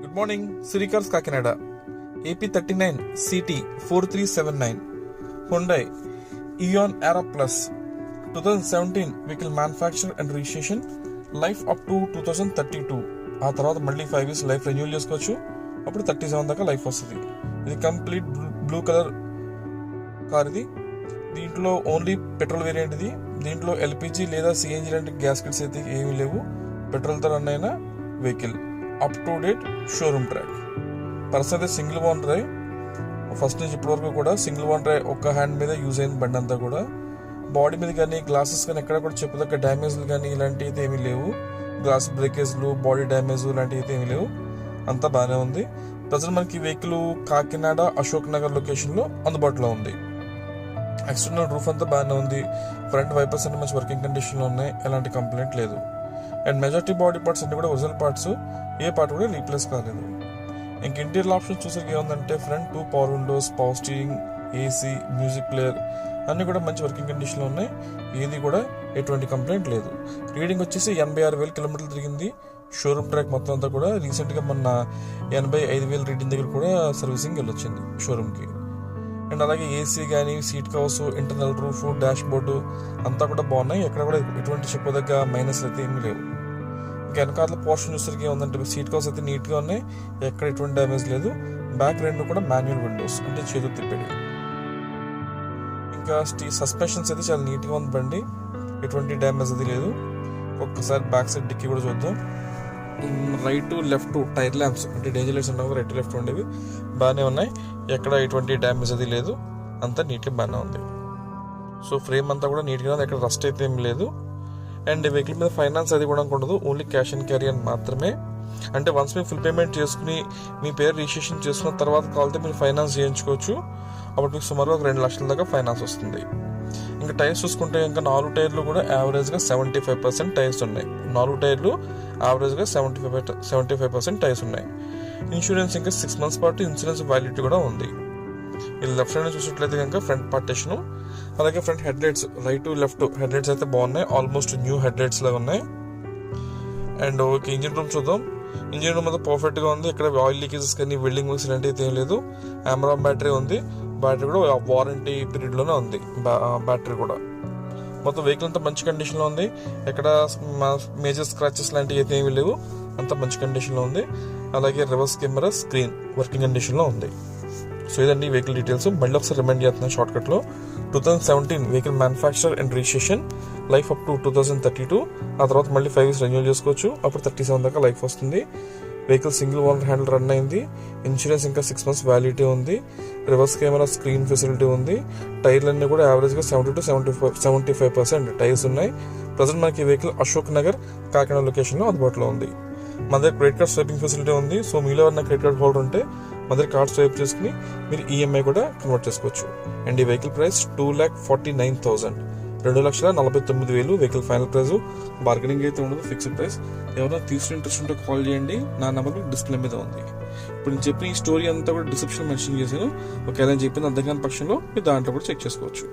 Good morning, Sirikars Kakinada. AP39 CT 4379. Hyundai Eon Aero Plus 2017 vehicle manufacture and registration. Life up to 2032. ఆ తర్వాత మళ్ళీ 5 years life renewal చేసుకోవచ్చు. అప్పుడు 37 దాకా life వస్తుంది. ఇది కంప్లీట్ బ్లూ కలర్ కార్. ఇది దీంట్లో ఓన్లీ పెట్రోల్ వేరియంట్. ఇది దీంట్లో ఎల్పిజి లేదా సిఎన్జి లాంటి గ్యాస్ కిట్స్ అయితే ఏమీ లేవు. పెట్రోల్తో రన్ అయిన vehicle, up to date showroom track. Person అయితే సింగిల్ ఓన్ డ్రైవ్. ఫస్ట్ నుంచి ఇప్పటి వరకు కూడా సింగిల్ ఓన్ డ్రైవ్, ఒక్క హ్యాండ్ మీద యూజ్ అయిన బండి అంతా కూడా. బాడీ మీద కానీ గ్లాసెస్ కానీ ఎక్కడ కూడా చెప్పదగ్గ డ్యామేజ్లు కానీ ఇలాంటివి అయితే ఏమీ లేవు. గ్లాస్ బ్రేకేజ్లు, బాడీ డ్యామేజ్ ఇలాంటివి అయితే ఏమీ లేవు. అంతా బాగానే ఉంది. ప్రజెంట్ మనకి వెహికల్ కాకినాడ అశోక్ నగర్ లొకేషన్లో అందుబాటులో ఉంది. ఎక్స్టర్నల్ రూఫ్ అంతా బాగానే ఉంది. ఫ్రంట్ వైపర్స్ అన్ని మంచి వర్కింగ్ కండిషన్లో ఉన్నాయి. ఎలాంటి కంప్లైంట్ లేదు. అండ్ మెజారిటీ బాడీ పార్ట్స్ అన్ని కూడా ఒరిజినల్ పార్ట్స్. ఏ పార్ట్ కూడా రీప్లేస్ కాలేదు. ఇంక ఇంటీరియర్ ఆప్షన్స్ చూసరికి ఏముందంటే front 2 power Windows, power steering, AC, music player అన్నీ కూడా మంచి వర్కింగ్ కండిషన్లో ఉన్నాయి. ఏది కూడా ఎటువంటి కంప్లైంట్ లేదు. రీడింగ్ వచ్చేసి 86,000 కిలోమీటర్లు తిరిగింది. షోరూమ్ ట్రాక్ మొత్తం అంతా కూడా రీసెంట్గా మొన్న 85,000 రీడింగ్ దగ్గర కూడా సర్వీసింగ్ వెళ్ళొచ్చింది షోరూమ్కి. అండ్ అలాగే ఏసీ కానీ, seat covers, internal roof, dash board అంతా కూడా బాగున్నాయి. ఎక్కడ కూడా ఎటువంటి చెప్పదగ్గ మైనస్ అయితే ఏమీ లేవు. ఇంకా వెనకాల పోర్షన్ చూసరికి ఏముందంటే సీట్ కవర్స్ అయితే నీట్గా ఉన్నాయి. ఎక్కడ ఎటువంటి డ్యామేజ్ లేదు. బ్యాక్ రెండు కూడా మాన్యువల్ విండోస్, అంటే చేతులు తిప్పేది. ఇంకా సస్పెన్షన్స్ అయితే చాలా నీట్గా ఉంది బండి. ఎటువంటి డ్యామేజ్ అది లేదు. ఒక్కసారి బ్యాక్ సైడ్ డిక్కీ కూడా చూద్దాం. రైట్ లెఫ్ట్ టైర్ ల్యాంప్స్, అంటే డేంజర్ లైట్స్ ఉన్నాయి, రైట్ లెఫ్ట్ ఉండేవి బాగానే ఉన్నాయి. ఎక్కడ ఎటువంటి డ్యామేజ్ అది లేదు. అంతా నీట్గా బాగానే ఉంది. సో ఫ్రేమ్ అంతా కూడా నీట్గా ఉంది. ఎక్కడ రస్ట్ అయితే ఏమి లేదు. అండ్ వెహికల్ మీద ఫైనాన్స్ అది కూడా ఉండదు. ఓన్లీ క్యాష్ అండ్ క్యారీ అని మాత్రమే. అంటే వన్స్ మీరు ఫుల్ పేమెంట్ చేసుకుని మీ పేరు రిజిస్ట్రేషన్ చేసుకున్న తర్వాత కావాలంటే మీరు ఫైనాన్స్ చేయించుకోవచ్చు. అప్పుడు మీకు సుమారు 2 లక్షల దాకా ఫైనాన్స్ వస్తుంది. ఇంకా టైర్స్ చూసుకుంటే ఇంకా 4 టైర్లు కూడా యావరేజ్గా 75% టైర్స్ ఉన్నాయి. 4 టైర్లు యావరేజ్గా 75% టైర్స్ ఉన్నాయి. ఇన్సూరెన్స్ ఇంకా 6 months పాటు ఇన్సూరెన్స్ వ్యాలిడిటీ కూడా ఉంది. ఇది లెఫ్ట్ సైడ్ చూసినట్లయితే కనుక ఫ్రంట్ పార్టేషన్, అలాగే front head lights, right left head lights అయితే బాగున్నాయి. ఆల్మోస్ట్ న్యూ హెడ్ లైట్స్ లాగా ఉన్నాయి. అండ్ ఓకే, ఇంజిన్ రూమ్ చూద్దాం. ఇంజిన్ రూమ్ అయితే పర్ఫెక్ట్గా ఉంది. ఇక్కడ ఆయిల్ లీకేజెస్ కానీ, వెల్డింగ్ వర్క్స్ ఇలాంటివి అయితే ఏం లేదు. ఆమరాన్ బ్యాటరీ ఉంది. బ్యాటరీ కూడా వారంటీ పీరియడ్లోనే ఉంది. బ్యాటరీ కూడా మొత్తం వెహికల్ అంతా మంచి కండిషన్లో ఉంది. ఎక్కడ మేజర్ స్క్రాచెస్ లాంటివి అయితే ఏమీ లేవు. అంతా మంచి కండిషన్లో ఉంది. అలాగే రివర్స్ కెమెరా, స్క్రీన్ వర్కింగ్ కండిషన్లో ఉంది. సో ఇదండి వెహికల్ డీటెయిల్స్. మళ్ళీ ఒకసారి రిమైండ్ చేస్తున్నాను షార్ట్కట్లో. 2017 vehicle manufacture and registration. Life up to 2032. ఆ తర్వాత మళ్ళీ 5 years రెన్యూల్ చేసుకోవచ్చు. అప్పుడు 37 దాకా లైఫ్ వస్తుంది. Vehicle single owner handle run అయింది. ఇన్సూరెన్స్ ఇంకా 6 months వ్యాలిడిటీ ఉంది. రివర్స్ కెమెరా, స్క్రీన్ ఫెసిలిటీ ఉంది. టైర్లన్నీ కూడా యావరేజ్గా 70 to 75% టైర్స్ ఉన్నాయి. ప్రజెంట్ మనకి వెహికల్ అశోక్ నగర్ కాకినాడ లొకేషన్లో అందుబాటులో ఉంది. మన దగ్గర క్రెడిట్ కార్డ్ స్వైపింగ్ ఫెసిలిటీ ఉంది. సో మీలో ఎవరైనా క్రెడిట్ కార్డ్ హోల్డర్ ఉంటే మన దగ్గర కార్డ్ స్వైప్ చేసుకుని మీరు ఈఎంఐ కూడా కన్వర్ట్ చేసుకోవచ్చు. అండ్ ఈ vehicle price 2,49,000, 2,49,000 vehicle final price. Bargaining అయితే ఉండదు, ఫిక్స్డ్ ప్రైస్. ఎవరైనా తీసుకుని ఇంట్రెస్ట్ ఉంటే కాల్ చేయండి. నా నెంబర్ డిస్ప్లే మీద ఉంది. ఇప్పుడు నేను చెప్పిన ఈ స్టోరీ అంతా కూడా డిస్క్రిప్షన్ మెన్షన్ చేశాను. ఒకవేళ చెప్పింది అంతగాని పక్షంలో మీరు దాంట్లో కూడా చెక్ చేసుకోవచ్చు.